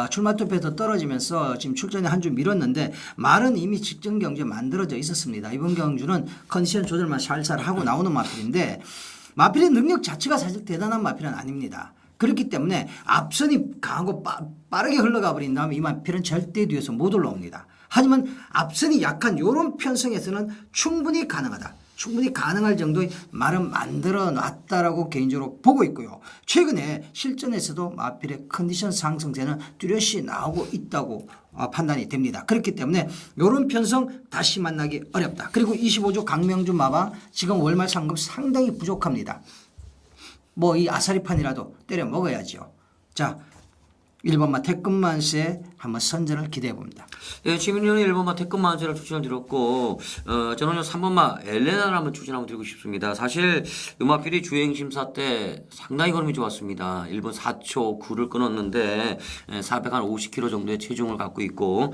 출마 투표에서 떨어지면서 지금 출전에 한 주 미뤘는데 말은 이미 직전 경주에 만들어져 있었습니다. 이번 경주는 컨디션 조절만 살살 하고 나오는 마필인데 마필의 능력 자체가 사실 대단한 마필은 아닙니다. 그렇기 때문에 앞선이 강하고 빠르게 흘러가 버린 다음에 이 마필은 절대 뒤에서 못 올라옵니다. 하지만 앞선이 약한 이런 편성에서는 충분히 가능하다. 충분히 가능할 정도의 말은 만들어 놨다라고 개인적으로 보고 있고요. 최근에 실전에서도 마필의 컨디션 상승세는 뚜렷이 나오고 있다고 판단이 됩니다. 그렇기 때문에 이런 편성 다시 만나기 어렵다. 그리고 25조 강명주 마방 지금 월말 상금 상당히 부족합니다. 뭐 이 아사리판이라도 때려 먹어야죠. 자, 1번마 태권만세 한번 선전을 기대해 봅니다. 예, 지민이는 1번마 태권만세를 추천을 드렸고 저는요 3번마 엘레나를 한번 추천 한번 드리고 싶습니다. 사실 음악필이 주행심사 때 상당히 걸음이 좋았습니다. 1분 4초 9를 끊었는데 450kg 정도의 체중을 갖고 있고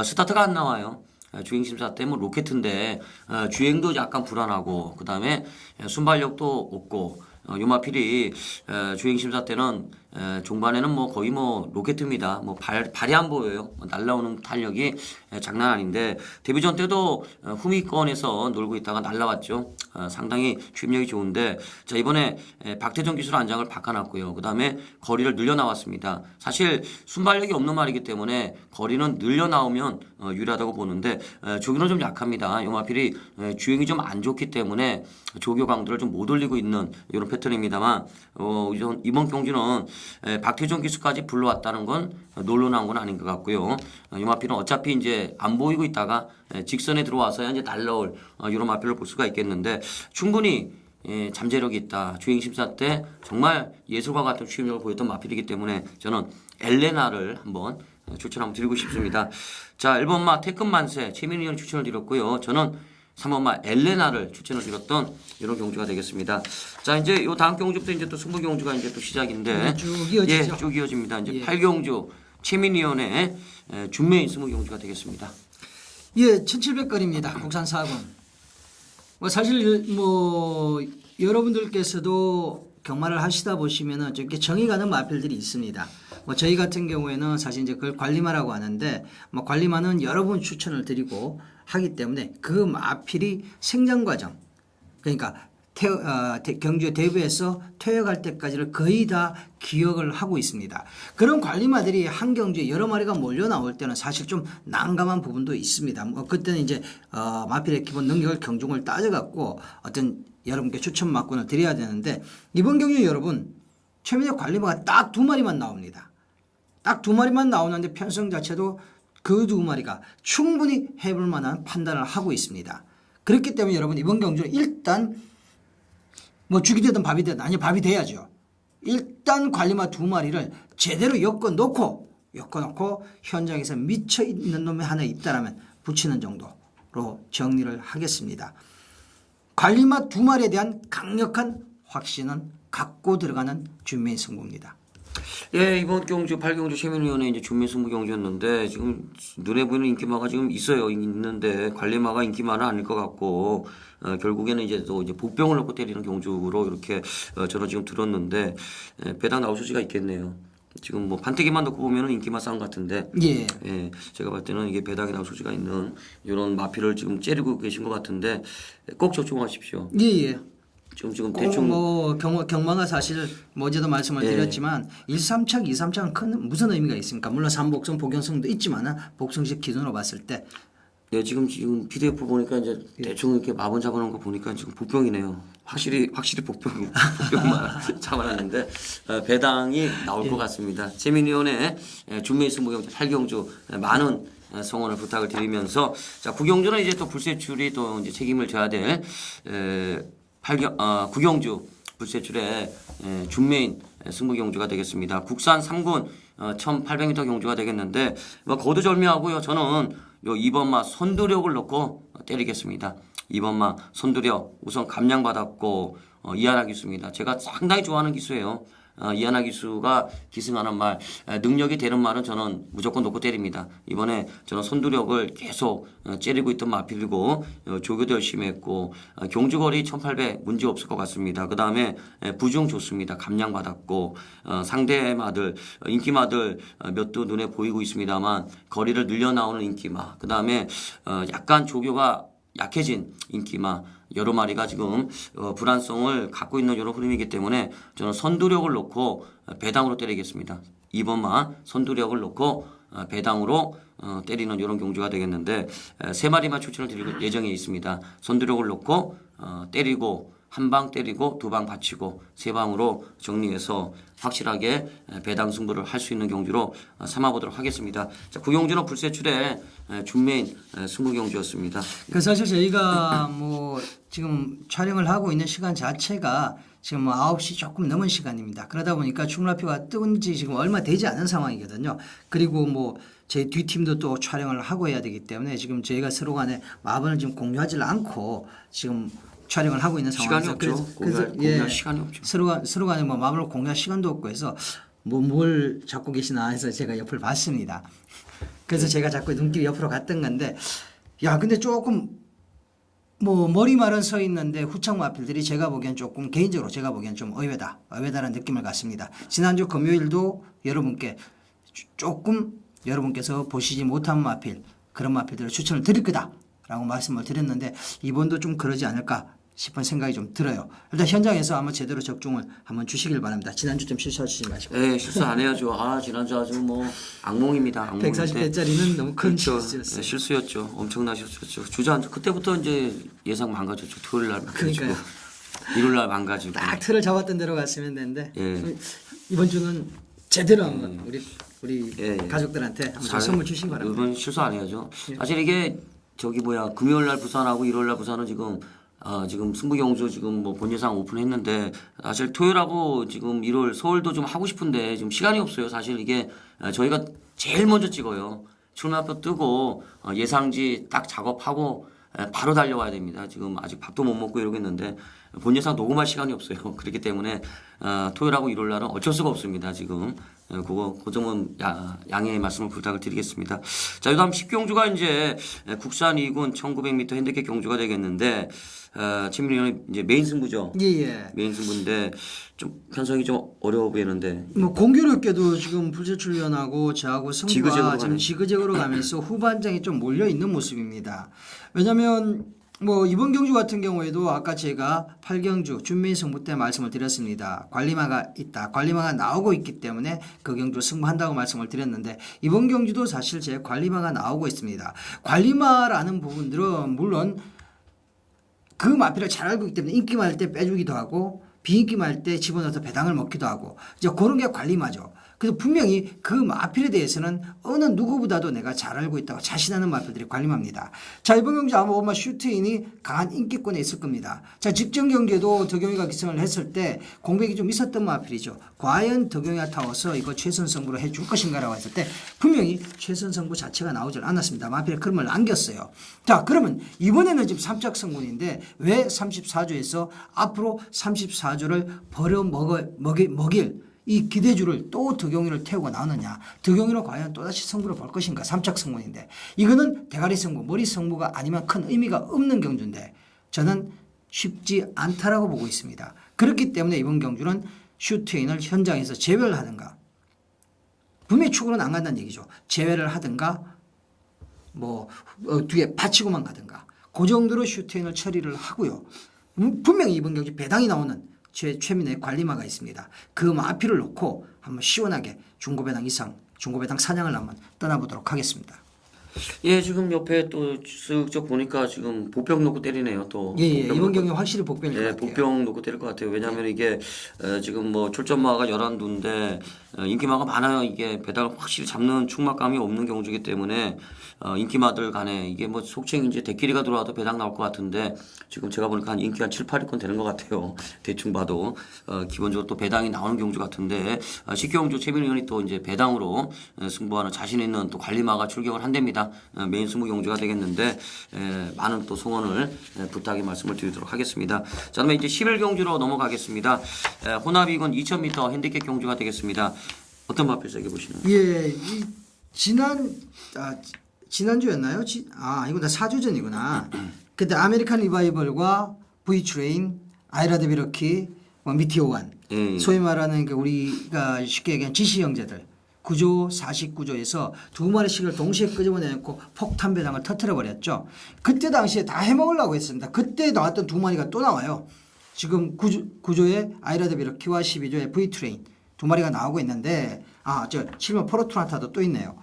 스타트가 안 나와요. 주행심사 때문에 로켓인데 주행도 약간 불안하고 그 다음에 순발력도 없고 요마필이 주행심사 때는 종반에는 뭐 거의 뭐 로켓입니다. 뭐 발이 안 보여요. 날라오는 탄력이 장난 아닌데 데뷔전 때도 후미권에서 놀고 있다가 날라왔죠. 상당히 취임력이 좋은데 자 이번에 박태정 기술 안장을 바꿔놨고요. 그 다음에 거리를 늘려 나왔습니다. 사실 순발력이 없는 말이기 때문에 거리는 늘려 나오면 유리하다고 보는데 조교는 좀 약합니다. 요마필이 주행이 좀 안 좋기 때문에 조교 강도를 좀 못 올리고 있는 이런 패턴입니다만 이번 경주는 박태종 기수까지 불러왔다는 건 놀러 나온 건 아닌 것 같고요. 요마필은 어차피 이제 안 보이고 있다가 직선에 들어와서야 이제 날라올 이런 마필을 볼 수가 있겠는데 충분히 잠재력이 있다. 주행심사 때 정말 예술과 같은 취임력을 보였던 마필이기 때문에 저는 엘레나를 한번 추천 한번 드리고 싶습니다. 자, 1번마 태권만세 최민희 의원 추천을 드렸고요. 저는 3번마 엘레나를 추천을 드렸던 이런 경주가 되겠습니다. 자, 이제 요 다음 경주부터 이제 또 승부 경주가 이제 또 시작인데 쭉 이어지죠. 예, 쭉 이어집니다. 이제 8경주 최민희 의원의 준메인 승부 경주가 되겠습니다. 예, 1700거리입니다. 국산 4군. 뭐 사실 뭐 여러분들께서도 경마를 하시다 보시면은 이렇게 정이 가는 마필들이 있습니다. 뭐 저희 같은 경우에는 사실 이제 그걸 관리마라고 하는데 뭐 관리마는 여러 번 추천을 드리고 하기 때문에 그 마필이 생장 과정 그러니까 경주에 데뷔해서 퇴역할 때까지를 거의 다 기억을 하고 있습니다. 그런 관리마들이 한 경주에 여러 마리가 몰려 나올 때는 사실 좀 난감한 부분도 있습니다. 뭐 그때는 이제 마필의 기본 능력을 경중을 따져갖고 어떤 여러분께 추천 막군을 드려야 되는데 이번 경주 여러분 최민의 관리마가 딱 2마리만 나옵니다. 딱 2마리만 나오는데 편성 자체도 그 2마리가 충분히 해볼 만한 판단을 하고 있습니다. 그렇기 때문에 여러분 이번 경주는 일단 뭐 죽이 되든 밥이 되든 아니 밥이 돼야죠. 일단 관리마 2마리를 제대로 엮어놓고 현장에서 미쳐 있는 놈이 하나 있다라면 붙이는 정도로 정리를 하겠습니다. 관리마 2마리에 대한 강력한 확신은 갖고 들어가는 준메인 승부입니다. 예, 이번 경주 8경주 최민희 의원의 이제 준메인 승부 경주였는데 지금 눈에 보이는 인기마가 지금 있는데 관리마가 인기마는 아닐 것 같고 결국에는 이제 또 이제 복병을 놓고 때리는 경주로 이렇게 저는 지금 들었는데 배당 나올 소지가 있겠네요. 지금 뭐 판때기만 놓고 보면은 인기마 싸움 같은데 예, 제가 봤을 때는 이게 배당이 나올 소지가 있는 이런 마피를 지금 째리고 계신 것 같은데 꼭 적중하십시오. 예. 지금 대충 뭐 경마가 사실 뭐 어제도 말씀을 드렸지만 1, 3착, 2, 3착은 큰 무슨 의미가 있습니까? 물론 삼복성, 복연성도 있지만 복성식 기준으로 봤을 때 네, 지금 PDF 보니까 이제 대충 이렇게 마분 잡아놓은 거 보니까 지금 복병이네요. 확실히 복병만 잡아놨는데 배당이 나올 것 같습니다. 재민위원회 준매 승부경주 8경주 많은 성원을 부탁을 드리면서 자 9경주는 이제 또 불세출이 또 이제 책임을 져야 될 9경주 불세출의 준매인 승부경주가 되겠습니다. 국산 3군 1800m 경주가 되겠는데 뭐 거두절미하고요. 저는 요 2번마 선두력을 놓고 때리겠습니다. 2번마 선두력 우선 감량받았고 이하나 기수입니다. 제가 상당히 좋아하는 기수예요. 이하나 기수가 기승하는 말 능력이 되는 말은 저는 무조건 놓고 때립니다. 이번에 저는 선두력을 계속 째리고 있던 마필이고 조교도 열심히 했고 경주거리 1800 문제 없을 것 같습니다. 그 다음에 부중 좋습니다. 감량받았고 상대마들 인기마들 몇 도 눈에 보이고 있습니다만 거리를 늘려 나오는 인기마 그 다음에 약간 조교가 약해진 인기마 여러 마리가 지금 불안성을 갖고 있는 이런 흐름이기 때문에 저는 선두력을 놓고 배당으로 때리겠습니다. 2번마 선두력을 놓고 배당으로 때리는 이런 경주가 되겠는데 세 마리만 추천을 드릴 예정에 있습니다. 선두력을 놓고 때리고 한 방 때리고 두 방 받치고 세 방으로 정리해서 확실하게 배당 승부를 할 수 있는 경주로 삼아보도록 하겠습니다. 자, 구경주는 불세출의 준매인 승부 경주였습니다. 그 사실 저희가 뭐 지금 촬영을 하고 있는 시간 자체가 지금 뭐 9시 조금 넘은 시간입니다. 그러다 보니까 출마표가 뜬 지 지금 얼마 되지 않은 상황이거든요. 그리고 뭐 제 뒷팀도 또 촬영을 하고 해야 되기 때문에 지금 저희가 서로 간에 마음을 지금 공유하지 않고 지금 촬영을 하고 있는 상황에서 시간이 없죠. 공유할 시간이 없죠. 서로 간에 뭐 마음을 공유할 시간도 없고 해서 뭐 뭘 잡고 계시나 해서 제가 옆을 봤습니다. 그래서 제가 자꾸 눈길이 옆으로 갔던 건데 야 근데 조금 뭐 머리말은 서 있는데 후창 마필들이 제가 보기엔 조금 개인적으로 제가 보기엔 좀 의외다라는 느낌을 갖습니다. 지난주 금요일도 여러분께 조금 여러분께서 보시지 못한 마필 그런 마필들을 추천을 드릴 거다라고 말씀을 드렸는데 이번도 좀 그러지 않을까 싶은 생각이 좀 들어요. 일단 현장에서 한번 제대로 적중을 한번 주시길 바랍니다. 지난주 좀 실수하시지 마시고. 네, 실수 안 해야죠. 지난주 아주 뭐 악몽입니다. 140대짜리는 너무 큰 그렇죠. 실수였어요. 네, 실수였죠. 엄청난 실수였죠. 주저앉아 그때부터 이제 예상 망가졌죠. 토요일 날 망가지고 그러니까요. 일요일 날 망가지고. 딱 틀을 잡았던 대로 갔으면 되는데 예. 이번 주는 제대로 한번 우리 예. 가족들한테 한번 선물 주시기 바랍니다. 이번 실수 안 해야죠. 사실 이게 금요일 날 부산하고 일요일 날 부산은 지금 승부경주 지금 뭐 본예상 오픈했는데 사실 토요일하고 지금 일요일 서울도 좀 하고 싶은데 지금 시간이 없어요. 사실 이게 저희가 제일 먼저 찍어요. 출마표 뜨고 예상지 딱 작업하고 바로 달려와야 됩니다. 지금 아직 밥도 못 먹고 이러고 있는데 본예상 녹음할 시간이 없어요. 그렇기 때문에 토요일하고 일요일 날은 어쩔 수가 없습니다. 지금 그 점은 양해의 말씀을 부탁을 드리겠습니다. 자, 그다음 10경주가 이제 국산 2군 1900m 핸디캡 경주가 되겠는데 최민희 이제 메인 승부죠. 예. 메인 승부인데 좀 편성이 좀 어려워 보이는데. 뭐 공교롭게도 지금 불세출위원하고 저하고 승부가 지금 지그재그로 가면서 후반장이 좀 몰려 있는 모습입니다. 왜냐하면 뭐 이번 경주 같은 경우에도 아까 제가 8경주 준매 승부 때 말씀을 드렸습니다. 관리마가 있다. 관리마가 나오고 있기 때문에 그 경주 승부한다고 말씀을 드렸는데 이번 경주도 사실 제 관리마가 나오고 있습니다. 관리마라는 부분들은 물론 그 마필을 잘 알고 있기 때문에 인기만 할 때 빼주기도 하고 비인기만 할 때 집어넣어서 배당을 먹기도 하고 이제 그런 게 관리마죠. 그래서 분명히 그 마필에 대해서는 어느 누구보다도 내가 잘 알고 있다고 자신하는 마필들이 관리마입니다. 자, 이번 경주 아마 보면 슈트인이 강한 인기권에 있을 겁니다. 자, 직전 경기에도 덕용이가 기승을 했을 때 공백이 좀 있었던 마필이죠. 과연 덕용이가 타워서 이거 최선 승부로 해줄 것인가라고 했을 때 분명히 최선 승부 자체가 나오질 않았습니다. 마필의 흐름을 남겼어요. 자, 그러면 이번에는 지금 3짝 승군인데 왜 34조에서 앞으로 34조를 버려 먹일 이 기대주를 또 덕용이를 태우고 나오느냐. 덕용이로 과연 또다시 승부를 볼 것인가. 3착 승부인데 이거는 대가리 승부, 머리 승부가 아니면 큰 의미가 없는 경주인데 저는 쉽지 않다라고 보고 있습니다. 그렇기 때문에 이번 경주는 슈트인을 현장에서 제외를 하든가 분명히 축으로는 안 간다는 얘기죠. 제외를 하든가 뭐 뒤에 받치고만 가든가 그 정도로 슈트인을 처리를 하고요. 분명히 이번 경주 배당이 나오는 최민의 관리마가 있습니다. 그 마필을 놓고 한번 시원하게 중고배당 이상, 중고배당 사냥을 한번 떠나보도록 하겠습니다. 예, 지금 옆에 또 쓱쩍 보니까 지금 보병 놓고 때리네요. 또 예, 예. 보병 이번 놓고 경기 확실히 복병일 것 예, 같아요. 복병 놓고 때릴 것 같아요. 왜냐하면 이게 지금 뭐 출전마가 11두인데 인기마가 많아요. 이게 배당을 확실히 잡는 축막감이 없는 경주이기 때문에 인기마들 간에 이게 뭐 속칭 이제 대끼리가 들어와도 배당 나올 것 같은데 지금 제가 보니까 한 인기 한 7, 8위권 되는 것 같아요. 대충 봐도 기본적으로 또 배당이 나오는 경주 같은데 식경주 최민희 의원이 또 이제 배당으로 승부하는 자신 있는 또 관리마가 출격을 한답니다. 메인 승부 경주가 되겠는데 많은 또 성원을 부탁의 말씀을 드리도록 하겠습니다. 자, 그러면 이제 11경주로 넘어가겠습니다. 혼합이건 2000m 핸디캡 경주가 되겠습니다. 어떤 마표에서 얘기해 보시나요? 예, 이 지난주였나요? 이거 다 4주 전이구나. 그때 아메리칸 리바이벌과 V트레인, 아이라드 비러키, 미티오간, 소위 말하는 그 우리가 쉽게 얘기하는 지시 형제들 구조 49조에서 두 마리씩을 동시에 끄집어내놓고 폭탄 배당을 터뜨려 버렸죠. 그때 당시에 다 해먹으려고 했습니다. 그때 나왔던 두 마리가 또 나와요. 지금 구조의 아이라드 비러키와 12조의 V트레인 두 마리가 나오고 있는데 7번 포르투나타도 또 있네요.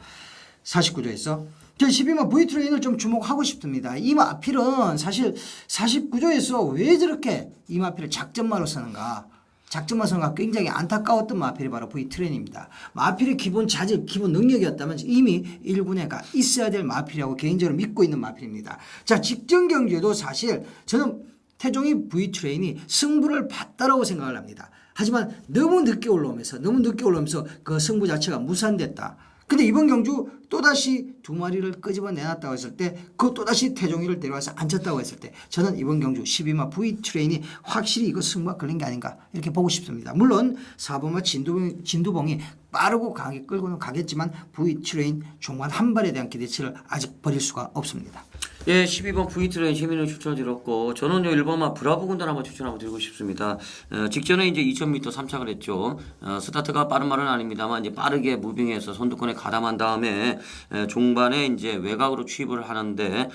49조에서. 저 12번 V트레인을 좀 주목하고 싶습니다. 이 마필은 사실 49조에서 왜 저렇게 이 마필을 작전마로 쓰는가. 작전마 선수가 굉장히 안타까웠던 마필이 바로 V트레인입니다. 마필의 기본 자질, 기본 능력이었다면 이미 1군에 가 있어야 될 마필이라고 개인적으로 믿고 있는 마필입니다. 자, 직전 경기에도 사실 저는 태종이 V트레인이 승부를 봤다라고 생각을 합니다. 하지만 너무 늦게 올라오면서 그 승부 자체가 무산됐다. 근데 이번 경주 또다시 두 마리를 끄집어 내놨다고 했을 때 그 또다시 태종이를 데려와서 앉혔다고 했을 때 저는 이번 경주 12마 V트레인이 확실히 이거 승부가 걸린 게 아닌가 이렇게 보고 싶습니다. 물론 4번마 진두봉이 빠르고 강하게 끌고는 가겠지만 V트레인 종관 한 발에 대한 기대치를 아직 버릴 수가 없습니다. 예, 12번 V트레인 시민을 추천드렸고 저는 1번만 브라보 군단 한번 추천 한번 드리고 싶습니다. 직전에 이제 2000m 3착을 했죠. 스타트가 빠른 말은 아닙니다만 이제 빠르게 무빙해서 선두권에 가담한 다음에 종반에 이제 외곽으로 추입을 하는데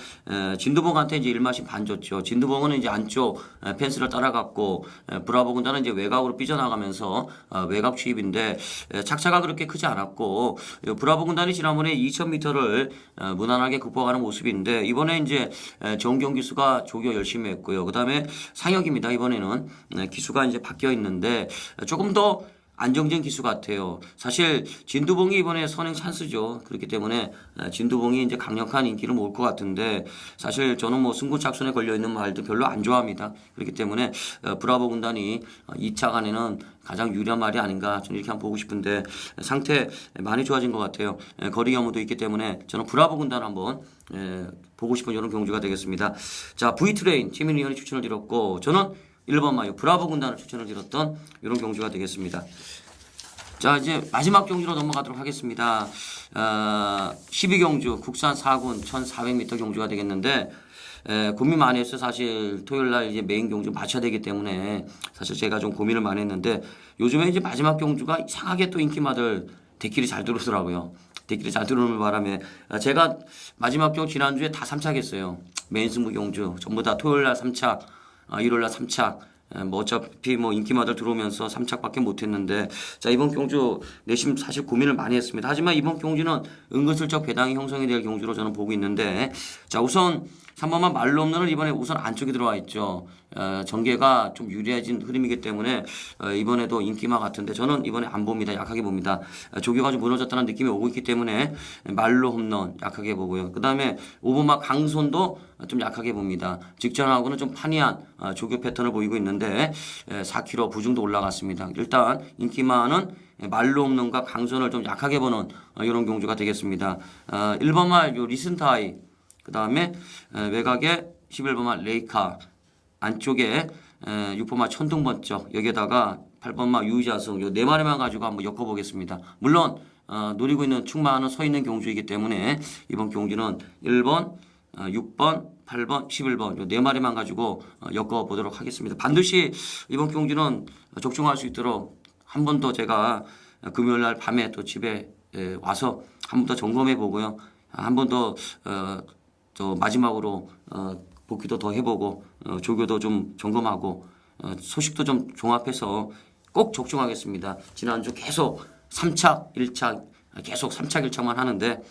진두봉한테 이제 1마신 반 줬죠. 진두봉은 이제 안쪽 펜스를 따라갔고 브라보 군단은 이제 외곽으로 삐져나가면서 외곽 추입인데 착차가 그렇게 크지 않았고 브라보 군단이 지난번에 2000m를 무난하게 극복하는 모습인데 이번에 이제 정경 기수가 조교 열심히 했고요. 그다음에 상혁입니다. 이번에는 기수가 이제 바뀌어 있는데 조금 더 안정적인 기수 같아요. 사실 진두봉이 이번에 선행 찬스죠. 그렇기 때문에 진두봉이 이제 강력한 인기를 모을 것 같은데 사실 저는 뭐 승부착순에 걸려 있는 말도 별로 안 좋아합니다. 그렇기 때문에 브라보 군단이 2차 간에는 가장 유리한 말이 아닌가 저는 이렇게 한번 보고 싶은데 상태 많이 좋아진 것 같아요. 거리 겸허도 있기 때문에 저는 브라보 군단 한번 보고 싶은 이런 경주가 되겠습니다. 자, V트레인 최민희 의원이 추천을 드렸고 저는 1번 마유 브라보 군단을 추천을 드렸던 이런 경주가 되겠습니다. 자, 이제 마지막 경주로 넘어가도록 하겠습니다. 12경주 국산 4군 1400m 경주가 되겠는데 고민 많이 했어요. 사실 토요일 날 이제 메인 경주 맞춰야 되기 때문에 사실 제가 좀 고민을 많이 했는데 요즘에 이제 마지막 경주가 이상하게 또 인기마들 대끼리 잘 들어오더라고요. 대끼리 잘 들어오는 바람에 제가 마지막 경주 지난주에 다 3착했어요. 메인 승부 경주 전부 다 토요일 날 3착, 일요일 날 3착. 뭐 어차피 뭐 인기마들 들어오면서 3착밖에 못했는데 자 이번 경주 내심 사실 고민을 많이 했습니다. 하지만 이번 경주는 은근슬쩍 배당이 형성이 될 경주로 저는 보고 있는데 자 우선 3번만 말로 없는은 이번에 우선 안쪽에 들어와 있죠. 전개가 좀 유리해진 흐름이기 때문에 이번에도 인기마 같은데 저는 이번에 안 봅니다. 약하게 봅니다. 조교가 좀 무너졌다는 느낌이 오고 있기 때문에 말로 홈런 약하게 보고요. 그 다음에 5번마 강손도 좀 약하게 봅니다. 직전하고는 좀 판이한 조교 패턴을 보이고 있는데 4kg 부중도 올라갔습니다. 일단 인기마는 말로 홈런과 강손을 좀 약하게 보는 이런 경주가 되겠습니다. 1번마 요 리슨타이 그 다음에 외곽에 11번마 레이카 안쪽에 6번마 천둥번쩍 여기에다가 8번마 유자성 요 네 마리만 가지고 한번 엮어보겠습니다. 물론 노리고 있는 충만은 서 있는 경주이기 때문에 이번 경주는 1번, 6번, 8번, 11번 요 네 마리만 가지고 엮어보도록 하겠습니다. 반드시 이번 경주는 적중할 수 있도록 한 번 더 제가 금요일 날 밤에 또 집에 와서 한 번 더 점검해 보고요. 한 번 더 마지막으로 복귀도 더 해보고 조교도 좀 점검하고 소식도 좀 종합해서 꼭 적중하겠습니다. 지난주 계속 3착, 1착 계속 3차 결착만 하는데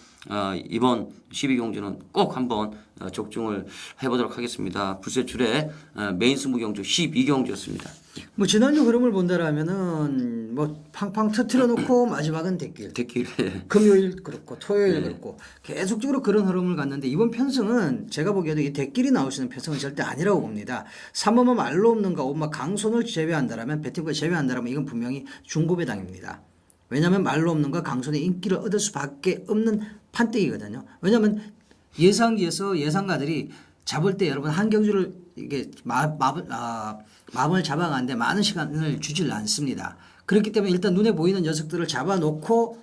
이번 12경주는 꼭 한번 적중을 해보도록 하겠습니다. 불세출의 메인 승부 경주 12경주였습니다. 뭐 지난주 흐름을 본다라면은 뭐 팡팡 터트려 놓고 마지막은 대길. 대길. 금요일 그렇고 토요일 그렇고 계속적으로 그런 흐름을 갔는데 이번 편성은 제가 보기에도 이 대길이 나올 수 있는 편성은 절대 아니라고 봅니다. 3번만 말로 없는가 오마 강손을 제외한다라면 배팅까지 제외한다라면 이건 분명히 중고배당입니다. 왜냐하면 말로 없는가 강손의 인기를 얻을 수밖에 없는 판때기거든요. 왜냐하면 예상기에서 예상가들이 잡을 때 여러분 한 경주를 이게 마음을 잡아가는데 많은 시간을 주질 않습니다. 그렇기 때문에 일단 눈에 보이는 녀석들을 잡아놓고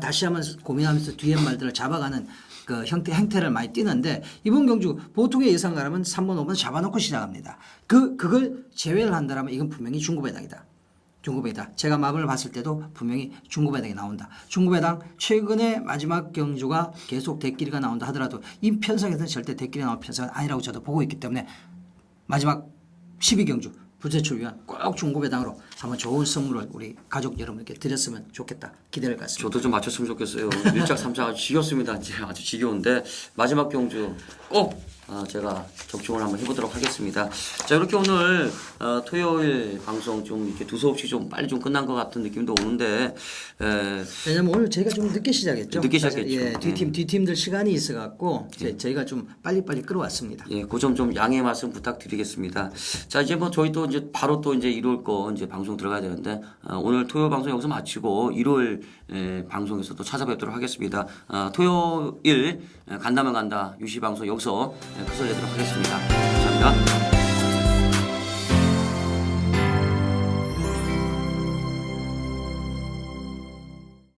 다시 한번 고민하면서 뒤에 말들을 잡아가는 그 행태를 많이 띄는데 이번 경주 보통의 예상가라면 3번, 5번 잡아놓고 시작합니다. 그걸 제외를 한다면 이건 분명히 중고배당이다. 중고배당. 제가 마블을 봤을 때도 분명히 중고배당이 나온다. 중고배당 최근에 마지막 경주가 계속 대끼리가 나온다 하더라도 이 편성에서는 절대 대끼리 나올 편성은 아니라고 저도 보고 있기 때문에 마지막 12경주 불세출 위한 꼭 중고배당으로 한번 좋은 선물을 우리 가족 여러분께 드렸으면 좋겠다. 기대를 갖습니다. 저도 좀 맞췄으면 좋겠어요. 1작 3작 아주 지겹습니다. 이제 아주 지겨운데 마지막 경주 꼭 제가 적중을 한번 해보도록 하겠습니다. 자, 이렇게 오늘 토요일 방송 좀 이렇게 두서없이 좀 빨리 좀 끝난 것 같은 느낌도 오는데 왜냐면 오늘 저희가 좀 늦게 시작했죠. 늦게 시작했죠. 예, 뒤팀들 시간이 있어갖고 저희가 좀 빨리빨리 끌어왔습니다. 예, 그 점 좀 양해 말씀 부탁드리겠습니다. 자, 이제 뭐 저희 또 이제 바로 또 이제 일요일 거 이제 방송 들어가야 되는데 오늘 토요일 방송 여기서 마치고 일요일 방송에서 또 찾아뵙도록 하겠습니다. 토요일 간다면 간다 유시 방송 여기서 끝을 내도록 하겠습니다. 감사합니다.